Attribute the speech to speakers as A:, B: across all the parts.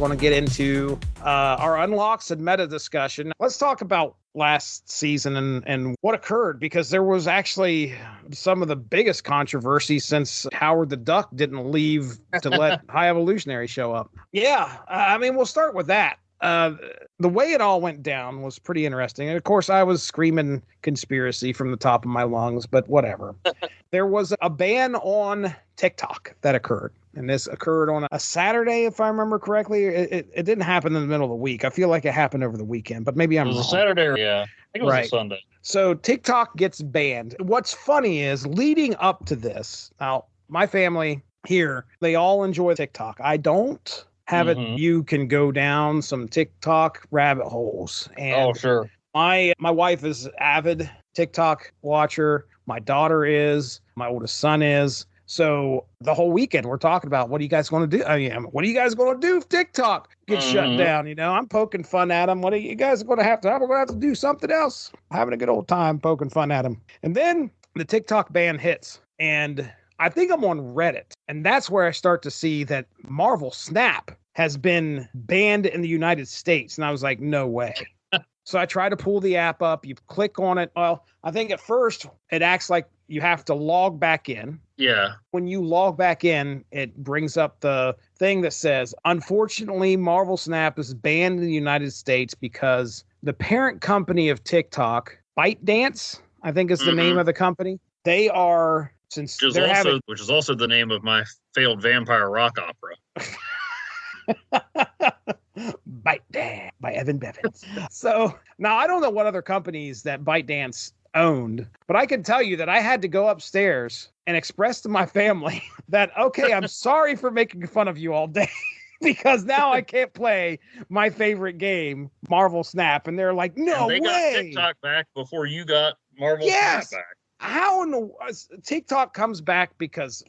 A: going to get into our unlocks and meta discussion. Let's talk about last season and what occurred, because there was actually some of the biggest controversy since Howard the Duck didn't leave to let High Evolutionary show up. Yeah, I mean, we'll start with that. The way it all went down was pretty interesting. And of course, I was screaming conspiracy from the top of my lungs, but whatever. There was a ban on TikTok that occurred. And this occurred on a Saturday, if I remember correctly. It didn't happen in the middle of the week. I feel like it happened over the weekend, but maybe I'm wrong.
B: It was a Saturday, yeah. I think it was a Sunday.
A: So TikTok gets banned. What's funny is leading up to this, now, my family here, they all enjoy TikTok. I don't have it. You can go down some TikTok rabbit holes. And
B: sure.
A: My wife is avid TikTok watcher. My daughter is. My oldest son is. So the whole weekend we're talking about, what are you guys going to do? What are you guys going to do if TikTok gets shut down? You know, I'm poking fun at them. What are you guys going to have to? We're going to have to do something else. Having a good old time poking fun at them. And then the TikTok ban hits, and I think I'm on Reddit, and that's where I start to see that Marvel Snap has been banned in the United States. And I was like, no way. So I try to pull the app up. You click on it. Well, I think at first it acts like you have to log back in.
B: Yeah.
A: When you log back in, it brings up the thing that says, unfortunately, Marvel Snap is banned in the United States because the parent company of TikTok, ByteDance, I think is the name of the company. They are, since
B: which is also the name of my failed vampire rock opera.
A: ByteDance by Evan Bevins. So now I don't know what other companies that ByteDance owned, but I can tell you that I had to go upstairs and express to my family that, okay, I'm sorry for making fun of you all day because now I can't play my favorite game, Marvel Snap. And they're like, no way.
B: They got TikTok back before you got Marvel Snap back.
A: How in the TikTok comes back because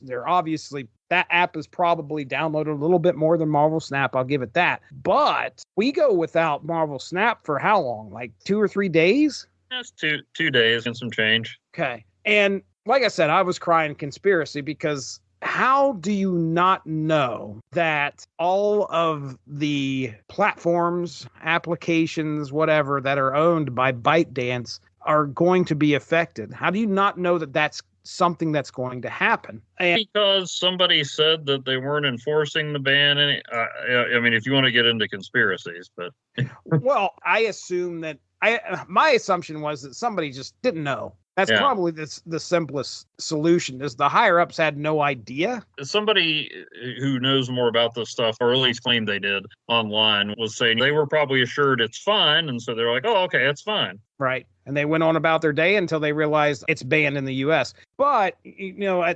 A: they're obviously, that app is probably downloaded a little bit more than Marvel Snap. I'll give it that. But we go without Marvel Snap for how long? Like 2 or 3 days?
B: That's two days and some change.
A: Okay. And like I said, I was crying conspiracy because how do you not know that all of the platforms, applications, whatever, that are owned by ByteDance are going to be affected? How do you not know that that's something that's going to happen?
B: Because somebody said that they weren't enforcing the ban. I mean, if you want to get into conspiracies, but
A: well, I assume that my assumption was that somebody just didn't know. That's probably the simplest solution, is the higher ups had no idea.
B: Somebody who knows more about this stuff, or at least claimed they did online, was saying they were probably assured it's fine. And so they're like, oh, okay, it's fine.
A: Right. And they went on about their day until they realized it's banned in the U.S. But, you know,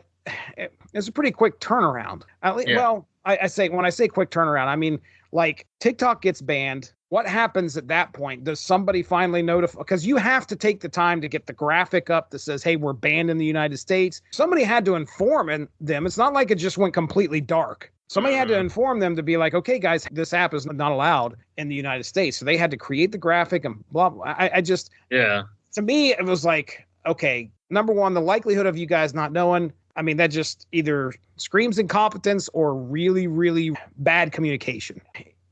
A: it's a pretty quick turnaround. Well, when I say quick turnaround, I mean, like, TikTok gets banned. What happens at that point? Does somebody finally notify? Because you have to take the time to get the graphic up that says, hey, we're banned in the United States. Somebody had to inform them. It's not like it just went completely dark. Somebody had to inform them to be like, okay, guys, this app is not allowed in the United States. So they had to create the graphic and blah, blah. To me, it was like, okay, number one, the likelihood of you guys not knowing, I mean, that just either screams incompetence or really, really bad communication.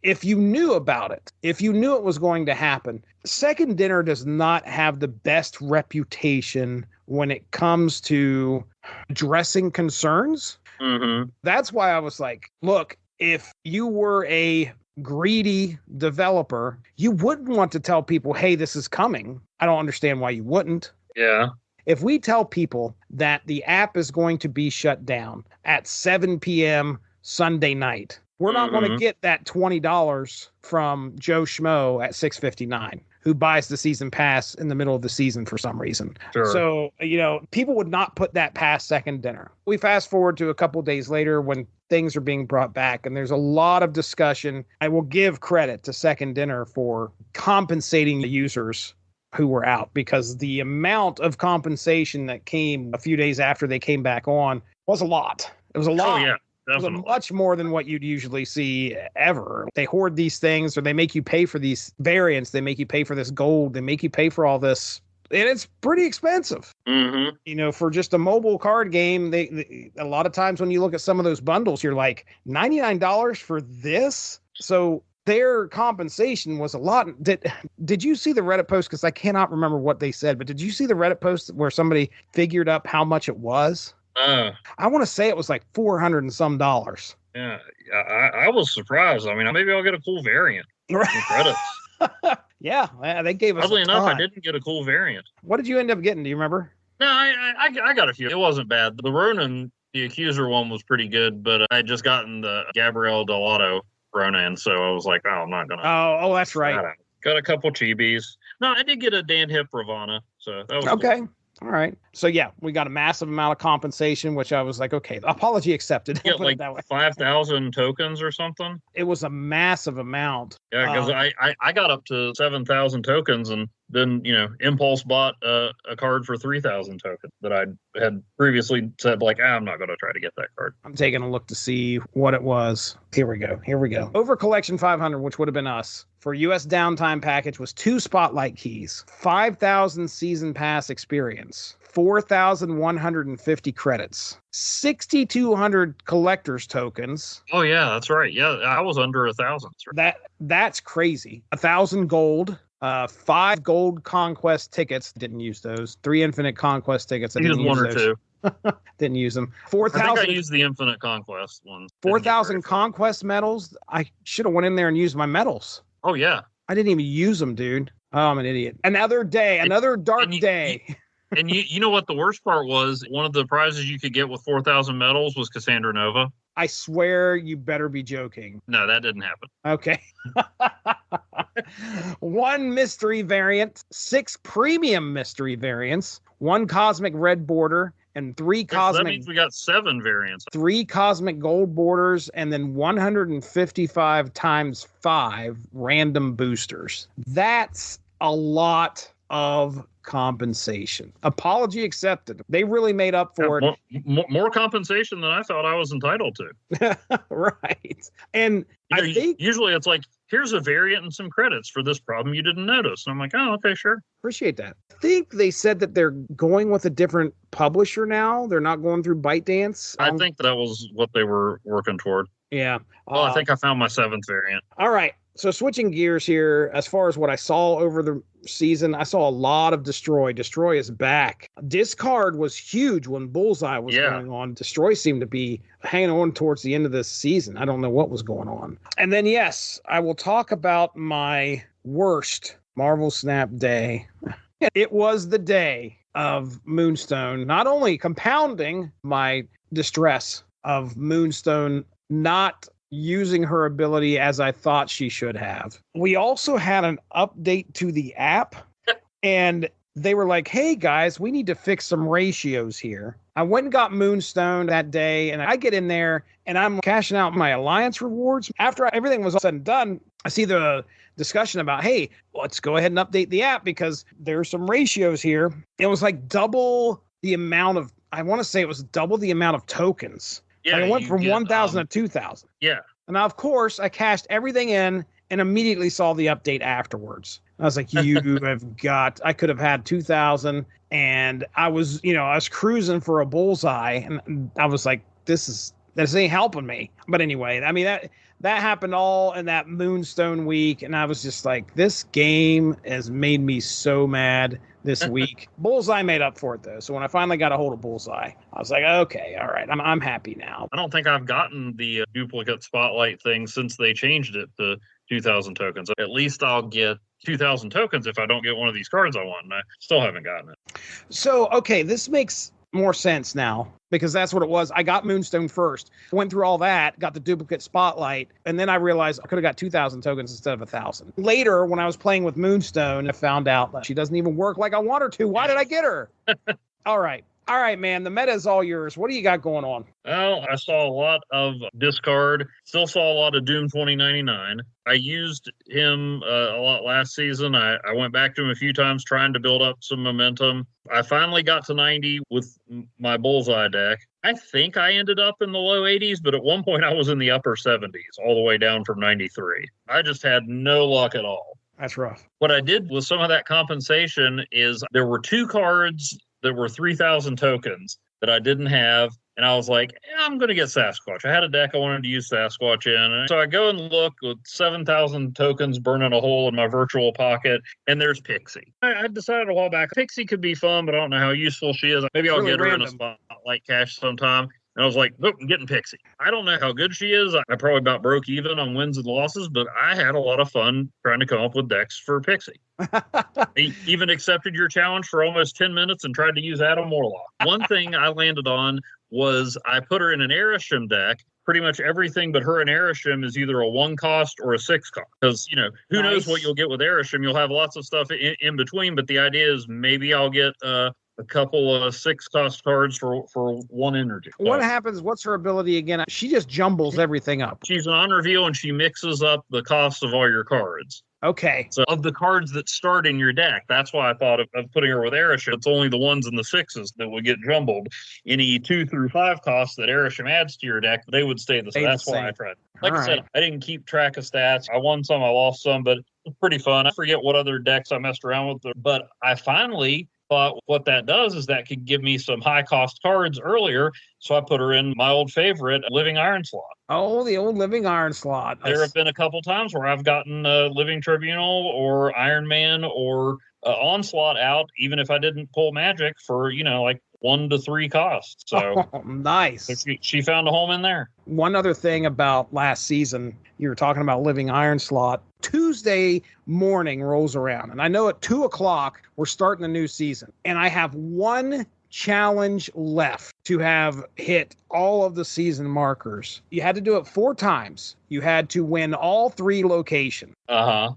A: If you knew about it, if you knew it was going to happen, Second Dinner does not have the best reputation when it comes to addressing concerns. That's why I was like, look, if you were a greedy developer, you wouldn't want to tell people, hey, this is coming. I don't understand why you wouldn't.
B: Yeah.
A: If we tell people that the app is going to be shut down at 7 p.m. Sunday night, we're not going to get that $20 from Joe Schmo at $6.59 who buys the season pass in the middle of the season for some reason.
B: Sure.
A: So, you know, people would not put that past Second Dinner. We fast forward to a couple of days later when things are being brought back, and there's a lot of discussion. I will give credit to Second Dinner for compensating the users who were out, because the amount of compensation that came a few days after they came back on was a lot. It was a lot.
B: Oh, yeah.
A: Definitely. Much more than what you'd usually see ever. They hoard these things, or they make you pay for these variants. They make you pay for this gold. They make you pay for all this. And it's pretty expensive. You know, for just a mobile card game, they a lot of times when you look at some of those bundles, you're like, $99 for this? So their compensation was a lot. Did you see the Reddit post? Because I cannot remember what they said, but did you see the Reddit post where somebody figured up how much it was? I want to say it was like $400 and some.
B: Yeah, I was surprised. I mean, maybe I'll get a cool variant. Right. Credits.
A: Yeah, they gave us.
B: Oddly enough, I didn't get a cool variant.
A: What did you end up getting? Do you remember?
B: No, I got a few. It wasn't bad. The Ronin, the Accuser one was pretty good, but I had just gotten the Gabrielle Delato Ronin, so I was like, oh, I'm not gonna.
A: Oh, that's right.
B: Got a couple chibis. No, I did get a Dan Hip Ravana, so that was
A: okay.
B: Cool.
A: All right. So yeah, we got a massive amount of compensation, which I was like, okay, apology accepted.
B: Yeah, like 5,000 tokens or something.
A: It was a massive amount.
B: Yeah, because I got up to 7,000 tokens, and then Impulse bought a card for 3,000 tokens that I had previously said like, I'm not going to try to get that card.
A: I'm taking a look to see what it was. Here we go. Over Collection 500, which would have been us. For US downtime package was 2 spotlight keys, 5,000 season pass experience, 4,150 credits, 6,200 collector's tokens.
B: Oh yeah, that's right. Yeah, I was under 1,000.
A: That's crazy. 1,000 gold. 5 gold conquest tickets. Didn't use those. 3 infinite conquest tickets. I
B: used one or two.
A: Didn't use them. 4,000.
B: I think I used the infinite conquest ones.
A: 4,000 conquest medals. I should have went in there and used my medals.
B: Oh yeah.
A: I didn't even use them, dude. Oh, I'm an idiot. Another day, another dark day.
B: And you know what the worst part was? One of the prizes you could get with 4,000 medals was Cassandra Nova.
A: I swear you better be joking.
B: No, that didn't happen.
A: Okay. 1 mystery variant, 6 premium mystery variants, 1 cosmic red border, and 3 cosmic.
B: That means we got 7 variants.
A: 3 cosmic gold borders, and then 155 times 5 random boosters. That's a lot of compensation. Apology accepted. They really made up for it.
B: More compensation than I thought I was entitled to.
A: Right. And I think
B: usually it's like, here's a variant and some credits for this problem you didn't notice. And I'm like, oh, okay, sure.
A: Appreciate that. I think they said that they're going with a different publisher now. They're not going through ByteDance.
B: I think that was what they were working toward.
A: Yeah.
B: Well, I think I found my 7th variant.
A: All right. So switching gears here, as far as what I saw over the season, I saw a lot of Destroy. Destroy is back. Discard was huge when Bullseye was going on. Destroy seemed to be hanging on towards the end of this season. I don't know what was going on. And then, yes, I will talk about my worst Marvel Snap day. It was the day of Moonstone, not only compounding my distress of Moonstone not using her ability as I thought she should have. We also had an update to the app, and they were like, hey guys, we need to fix some ratios here. I went and got Moonstone that day, and I get in there and I'm cashing out my alliance rewards. After everything was all said and done, I see the discussion about, hey, let's go ahead and update the app because there's some ratios here. It was like double the amount of, I want to say it was double the amount of tokens. Yeah, I went from 1,000 to 2,000.
B: Yeah.
A: And now, of course, I cashed everything in and immediately saw the update afterwards. I was like, you have got, I could have had 2,000. And I was cruising for a Bullseye. And I was like, this ain't helping me. But anyway, I mean, that happened all in that Moonstone week. And I was just like, this game has made me so mad this week. Bullseye made up for it, though. So when I finally got a hold of Bullseye, I was like, okay, all right, I'm happy now.
B: I don't think I've gotten the duplicate spotlight thing since they changed it to 2,000 tokens. At least I'll get 2,000 tokens if I don't get one of these cards I want, and I still haven't gotten it.
A: So, okay, this makes more sense now because that's what it was. I got Moonstone first, went through all that, got the duplicate spotlight, and then I realized I could have got 2,000 tokens instead of 1,000. Later, when I was playing with Moonstone, I found out that she doesn't even work like I want her to. Why did I get her? All right, man. The meta is all yours. What do you got going on?
B: Well, I saw a lot of discard. Still saw a lot of Doom 2099. I used him a lot last season. I went back to him a few times trying to build up some momentum. I finally got to 90 with my Bullseye deck. I think I ended up in the low 80s, but at one point I was in the upper 70s, all the way down from 93. I just had no luck at all.
A: That's rough.
B: What I did with some of that compensation is there were 2 cards that were 3,000 tokens that I didn't have, And I was like, I'm going to get Sasquatch. I had a deck I wanted to use Sasquatch in. And so I go and look with 7,000 tokens burning a hole in my virtual pocket, and there's Pixie. I decided a while back, Pixie could be fun, but I don't know how useful she is. Maybe I'll get her in a spotlight cache sometime. And I was like, nope, I'm getting Pixie. I don't know how good she is. I probably about broke even on wins and losses, but I had a lot of fun trying to come up with decks for Pixie. I even accepted your challenge for almost 10 minutes and tried to use Adam Warlock. One thing I landed on was I put her in an Arishem deck. Pretty much everything but her and Arishem is either a 1 cost or a 6 cost. Because, who knows what you'll get with Arishem. You'll have lots of stuff in between, but the idea is maybe I'll get a couple of 6 cost cards for 1 energy.
A: What happens? What's her ability again? She just jumbles everything up.
B: She's an on reveal and she mixes up the cost of all your cards.
A: Okay.
B: So of the cards that start in your deck, that's why I thought of putting her with Arishem. It's only the 1s and the 6s that would get jumbled. Any 2 through 5 costs that Arishem adds to your deck, they would stay the same. That's why I tried. Like I said, I didn't keep track of stats. I won some, I lost some, but it was pretty fun. I forget what other decks I messed around with, but I finally thought what that does is that could give me some high cost cards earlier. So I put her in my old favorite, Living Iron Slot.
A: Oh, the old Living Iron Slot.
B: There have been a couple times where I've gotten Living Tribunal or Iron Man or Onslaught out, even if I didn't pull Magic for, like 1 to 3 costs. So
A: nice.
B: So she found a home in there.
A: One other thing about last season, you were talking about Living Iron Slot. Tuesday morning rolls around, and I know at 2:00 we're starting the new season, and I have 1 challenge left to have hit all of the season markers. You had to do it 4 times. You had to win all 3 locations. I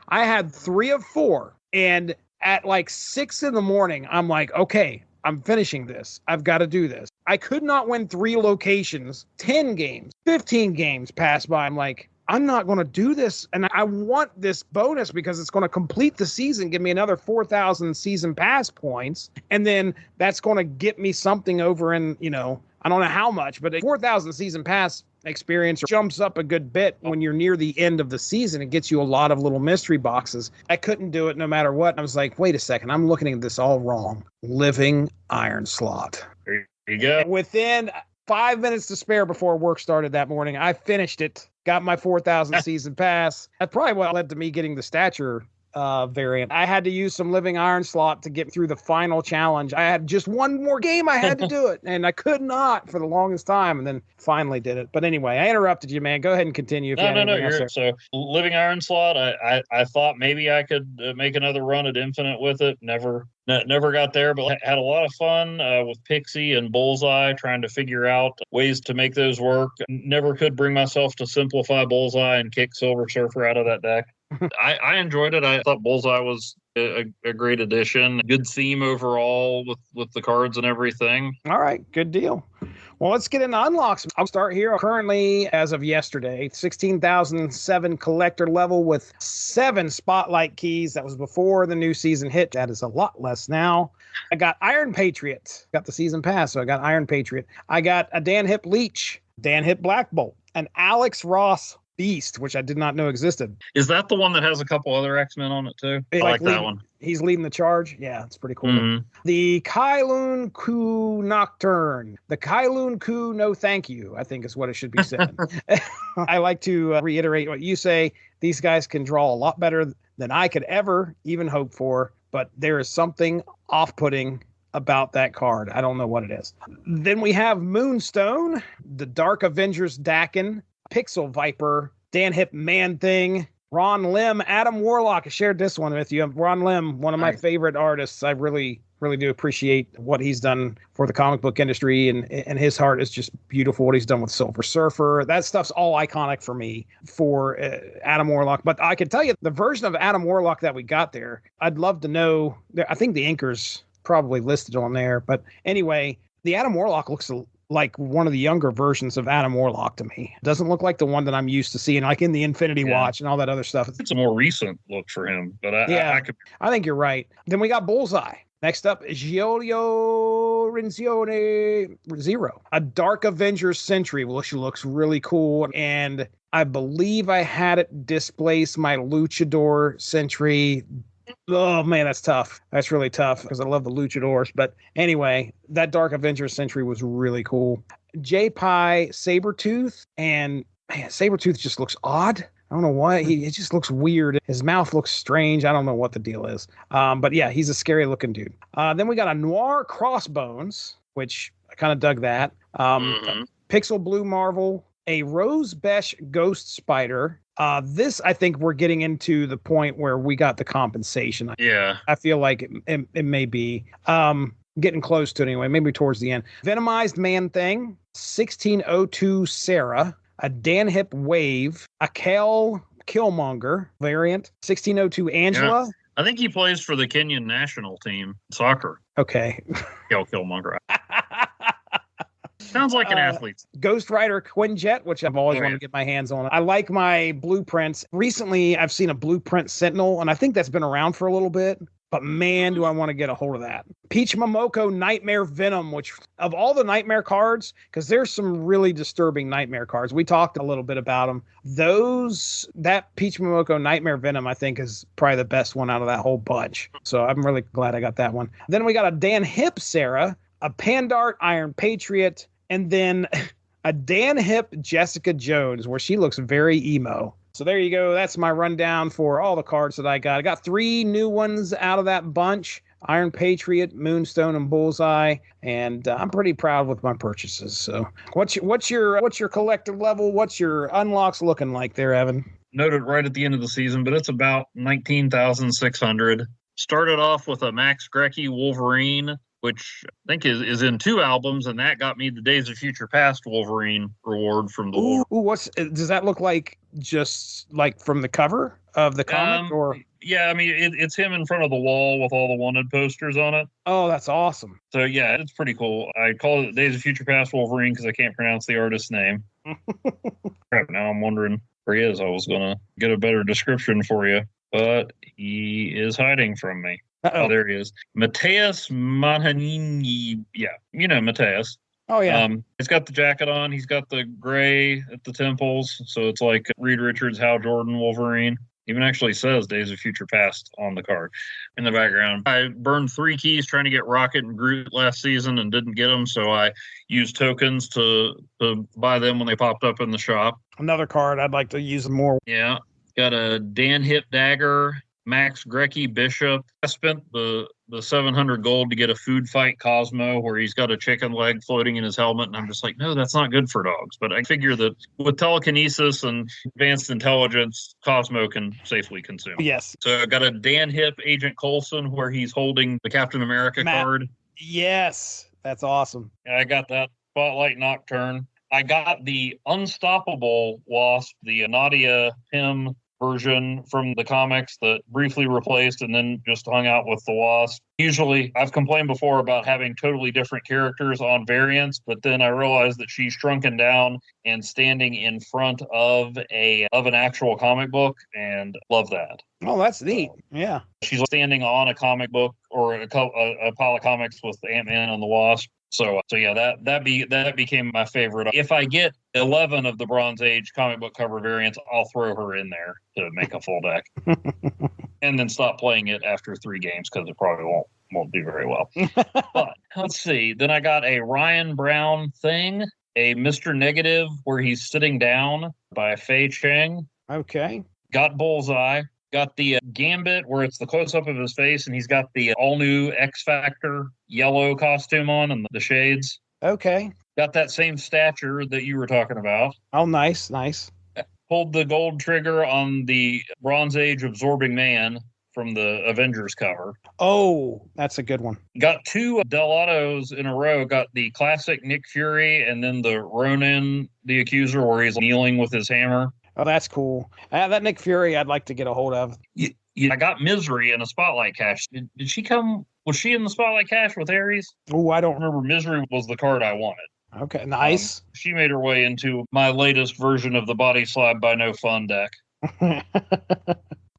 A: had 3 of 4, and at like 6 in the morning, I'm like, okay, I'm finishing this. I've got to do this. I could not win 3 locations. 10 games, 15 games passed by. I'm like, I'm not going to do this. And I want this bonus because it's going to complete the season, give me another 4,000 season pass points. And then that's going to get me something over in, I don't know how much, but a 4,000 season pass experience jumps up a good bit when you're near the end of the season. It gets you a lot of little mystery boxes. I couldn't do it no matter what. I was like, wait a second, I'm looking at this all wrong. Living Iron Slot.
B: There you go.
A: Within 5 minutes to spare before work started that morning, I finished it, got my 4,000 season pass. That's probably what led to me getting the stature variant. I had to use some Living Iron Slot to get through the final challenge. I had just 1 more game I had to do it, and I could not for the longest time, and then finally did it. But anyway, I interrupted you, man. Go ahead and continue.
B: No. So Living Iron Slot, I thought maybe I could make another run at Infinite with it. Never got there, but had a lot of fun with Pixie and Bullseye, trying to figure out ways to make those work. Never could bring myself to simplify Bullseye and kick Silver Surfer out of that deck. I enjoyed it. I thought Bullseye was a great addition. Good theme overall with the cards and everything.
A: All right, good deal. Well, let's get into unlocks. I'll start here. Currently, as of yesterday, 16,007 collector level with 7 spotlight keys. That was before the new season hit. That is a lot less now. I got Iron Patriot. Got the season pass, so I got Iron Patriot. I got a Dan Hip Leech, Dan Hip Black Bolt, an Alex Ross Beast, which I did not know existed.
B: Is that the one that has a couple other X-Men on it too? I like that one.
A: He's leading the charge. Yeah, it's pretty cool. Mm-hmm. The Kylun Ku Nocturne. The Kylun Ku No Thank You, I think is what it should be said. I like to reiterate what you say. These guys can draw a lot better than I could ever even hope for, but there is something off-putting about that card. I don't know what it is. Then we have Moonstone, the Dark Avengers Dakin, Pixel Viper, Dan Hip Man Thing, Ron Lim, Adam Warlock. I shared this one with you. Ron Lim, one of my favorite artists. I really do appreciate what he's done for the comic book industry, and his heart is just beautiful. What he's done with Silver Surfer, that stuff's all iconic for me for Adam Warlock. But I can tell you the version of Adam Warlock that we got there, I'd love to know. I think the inker's probably listed on there. But anyway, the Adam Warlock looks like one of the younger versions of Adam Warlock to me. It doesn't look like the one that I'm used to seeing, like in the Infinity Watch and all that other stuff.
B: It's a more recent look for him, but I
A: think you're right. Then we got Bullseye. Next up is Giolio Rinzione Zero, a Dark Avengers Sentry, which looks really cool. And I believe I had it displace my Luchador Sentry Oh man, that's tough. That's really tough because I love the luchadors. But anyway, that Dark Avengers Century was really cool. J-Pie, Sabretooth, and man, Sabretooth just looks odd. I don't know why. It just looks weird. His mouth looks strange. I don't know what the deal is. But yeah, he's a scary looking dude. Then we got a Noir Crossbones, which I kind of dug that. Pixel Blue Marvel, a Rose Besh Ghost Spider. This, I think we're getting into the point where we got the compensation.
B: Yeah.
A: I feel like it may be getting close to it anyway, maybe towards the end. Venomized Man Thing, 1602 Sarah, a Dan Hip Wave, a Kel Killmonger variant, 1602 Angela.
B: Yeah. I think he plays for the Kenyan national team, soccer.
A: Okay.
B: Kel Killmonger. Sounds like an athlete.
A: Ghost Rider Quinjet, which I've always wanted to get my hands on. I like my blueprints. Recently, I've seen a blueprint Sentinel, and I think that's been around for a little bit. But man, do I want to get a hold of that. Peach Momoko Nightmare Venom, which of all the Nightmare cards, because there's some really disturbing Nightmare cards. We talked a little bit about them. That Peach Momoko Nightmare Venom, I think, is probably the best one out of that whole bunch. So I'm really glad I got that one. Then we got a Dan Hip Sarah, a Pandart Iron Patriot, and then a Dan Hip Jessica Jones, where she looks very emo. So there you go. That's my rundown for all the cards that I got. I got 3 new ones out of that bunch: Iron Patriot, Moonstone, and Bullseye. And I'm pretty proud with my purchases. So what's your collective level? What's your unlocks looking like there, Evan?
B: Noted right at the end of the season, but it's about 19,600. Started off with a Max Grecki Wolverine, which I think is in 2 albums, and that got me the Days of Future Past Wolverine reward from the
A: Ooh, does that look like, just like from the cover of the comic? Or
B: yeah, I mean it's him in front of the wall with all the wanted posters on it.
A: Oh, that's awesome.
B: So yeah, it's pretty cool. I call it Days of Future Past Wolverine because I can't pronounce the artist's name. Crap, now I'm wondering where he is. I was gonna get a better description for you, but he is hiding from me.
A: Uh-oh.
B: Oh, there he is. Mateus Manhanini. Yeah, you know Mateus.
A: Oh, yeah.
B: He's got the jacket on. He's got the gray at the temples. So it's like Reed Richards, Hal Jordan, Wolverine. Even actually says Days of Future Past on the card in the background. I burned 3 keys trying to get Rocket and Groot last season and didn't get them. So I used tokens to buy them when they popped up in the shop.
A: Another card I'd like to use more.
B: Yeah. Got a Dan Hip Dagger, Max Grecki Bishop. I spent the 700 gold to get a Food Fight Cosmo where he's got a chicken leg floating in his helmet, and I'm just like, no, that's not good for dogs. But I figure that with telekinesis and advanced intelligence, Cosmo can safely consume.
A: Yes.
B: So I got a Dan Hip Agent Coulson where he's holding the Captain America card.
A: Yes, that's awesome.
B: I got that Spotlight Nocturne. I got the Unstoppable Wasp, the Nadia Pym version from the comics that briefly replaced and then just hung out with the Wasp. Usually, I've complained before about having totally different characters on variants, but then I realized that she's shrunken down and standing in front of an actual comic book, and love that.
A: Oh, that's neat. Yeah.
B: She's standing on a comic book or a pile of comics with Ant-Man and the Wasp. So yeah, that became my favorite. If I get 11 of the Bronze Age comic book cover variants, I'll throw her in there to make a full deck, and then stop playing it after 3 games because it probably won't do very well. But let's see. Then I got a Ryan Brown thing, a Mr. Negative where he's sitting down by Fei Cheng.
A: Okay.
B: Got Bullseye. Got the Gambit where it's the close-up of his face, and he's got the all-new X-Factor yellow costume on and the shades.
A: Okay.
B: Got that same stature that you were talking about.
A: Oh, nice, nice.
B: Pulled the gold trigger on the Bronze Age Absorbing Man from the Avengers cover.
A: Oh, that's a good one.
B: Got 2 Del Autos in a row. Got the classic Nick Fury and then the Ronin the Accuser where he's kneeling with his hammer.
A: Oh, that's cool. That Nick Fury I'd like to get a hold of.
B: I got Misery in a Spotlight Cache. Did she come? Was she in the Spotlight Cache with Ares?
A: Oh, I don't
B: remember. Misery was the card I wanted.
A: Okay, nice.
B: She made her way into my latest version of the Body Slab by No Fun deck.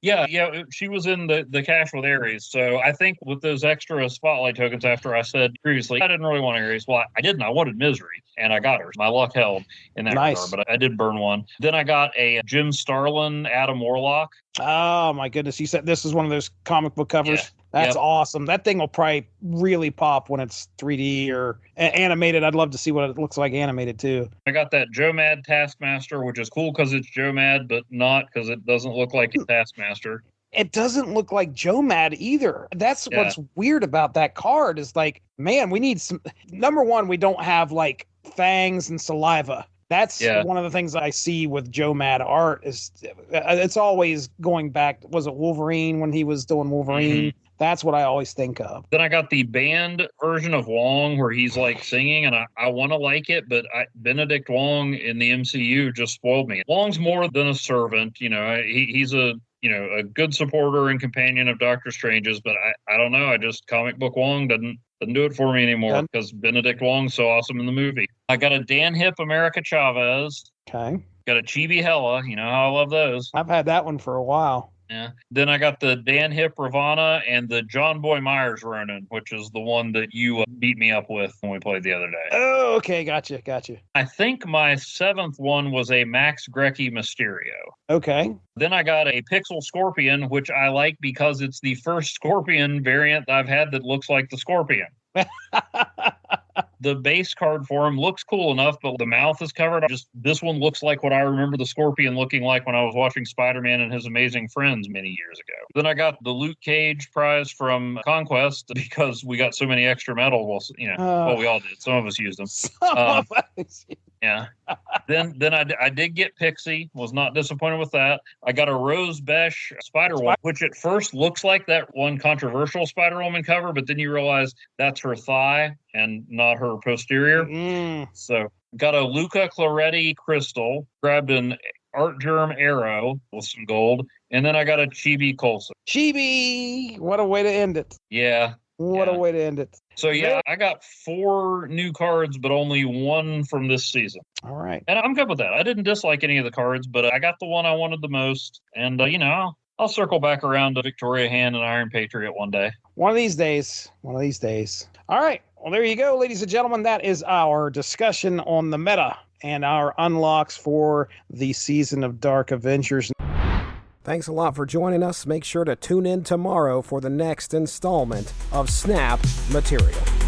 B: Yeah, she was in the cache with Ares. So I think with those extra spotlight tokens, after I said previously I didn't really want Ares, well, I didn't. I wanted Misery, and I got her. My luck held in that regard, but I did burn one. Then I got a Jim Starlin Adam Warlock.
A: Oh my goodness! You said this is one of those comic book covers. Yeah. That's awesome. That thing will probably really pop when it's 3D or animated. I'd love to see what it looks like animated too.
B: I got that Joe Mad Taskmaster, which is cool because it's Joe Mad, but not because it doesn't look like a Taskmaster.
A: It doesn't look like Joe Mad either. That's what's weird about that card is like, man, we need some. Number one, we don't have like fangs and saliva. That's one of the things I see with Joe Mad art is it's always going back. Was it Wolverine when he was doing Wolverine? Mm-hmm. That's what I always think of.
B: Then I got the band version of Wong where he's like singing, and I want to like it, but Benedict Wong in the MCU just spoiled me. Wong's more than a servant. He's a good supporter and companion of Doctor Strange's, but I don't know. I just comic book Wong doesn't do it for me anymore because Benedict Wong's so awesome in the movie. I got a Dan Hip America Chavez.
A: Okay.
B: Got a Chibi Hella. You know how I love those.
A: I've had that one for a while.
B: Yeah. Then I got the Dan Hip Ravana and the John Boy Myers Ronin, which is the one that you beat me up with when we played the other day.
A: Oh, okay. Gotcha. I
B: think my 7th one was a Max Grecki Mysterio.
A: Okay.
B: Then I got a Pixel Scorpion, which I like because it's the first Scorpion variant I've had that looks like the Scorpion. The base card for him looks cool enough, but the mouth is covered. This one looks like what I remember the Scorpion looking like when I was watching Spider-Man and His Amazing Friends many years ago. Then I got the Luke Cage prize from Conquest because we got so many extra medals. We all did. Some of us used them. Yeah. Then I did get Pixie. Was not disappointed with that. I got a Rose Besh Spider-Woman, which at first looks like that one controversial Spider-Woman cover, but then you realize that's her thigh and not her posterior. So got a Luca Claretti Crystal, grabbed an Art Germ Arrow with some gold, and then I got a Chibi Coulson.
A: Chibi! What a way to end it.
B: Yeah.
A: What a way to end it.
B: So, I got 4 new cards, but only 1 from this season.
A: All right.
B: And I'm good with that. I didn't dislike any of the cards, but I got the one I wanted the most. And, I'll circle back around to Victoria Hand and Iron Patriot one day.
A: One of these days. All right. Well, there you go, ladies and gentlemen. That is our discussion on the meta and our unlocks for the season of Dark Avengers. Thanks a lot for joining us. Make sure to tune in tomorrow for the next installment of Snap Material.